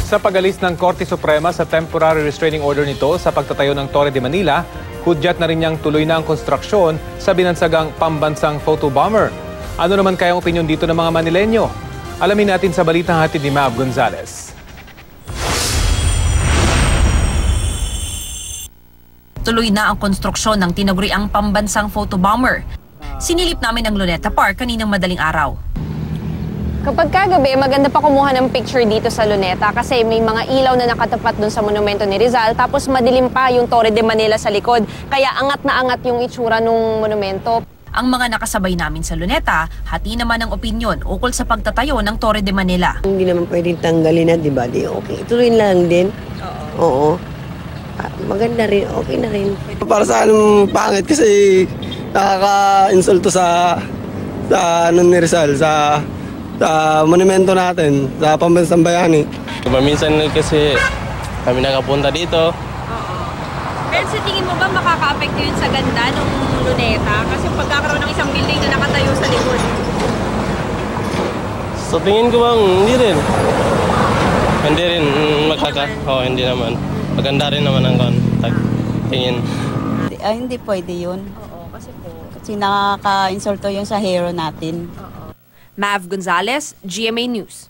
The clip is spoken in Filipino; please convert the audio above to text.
Sa pag-alis ng Korte Suprema sa temporary restraining order nito sa pagtatayo ng Torre de Manila, hudyat na rin niyang tuloy na ang konstruksyon sa binansagang pambansang photobomber. Ano naman kaya ang opinyon dito ng mga Manileño? Alamin natin sa balitang hatid ni Mav Gonzalez. Tuloy na ang konstruksyon ng tinaguriang pambansang photobomber. Sinilip namin ang Luneta Park kaninang madaling araw. Kapag kagabi, maganda pa kumuha ng picture dito sa Luneta kasi may mga ilaw na nakatapat dun sa monumento ni Rizal tapos madilim pa yung Torre de Manila sa likod. Kaya angat na angat yung itsura ng monumento. Ang mga nakasabay namin sa Luneta, hati naman ang opinyon ukol sa pagtatayo ng Torre de Manila. Hindi naman pwedeng tanggalin na, di ba? Di okay. Ituloy lang din. Oo. Maganda rin. Okay na rin. Para sa anong pangit kasi nakaka-insulto sa ni Rizal, sa monumento natin, sa pambansang bayani. Minsan kasi kami nakapunta dito. Pero sa tingin mo ba makaka-apekto yun sa ganda ng Luneta? Kasi pagkakaroon ng isang building na nakatayo sa likod. So tingin ko bang hindi rin. Hindi rin hindi naman. Maganda rin naman ang tingin. Hindi pwede yun. Oo, Kasi nakaka-insulto yun sa hero natin. Mav Gonzalez, GMA News.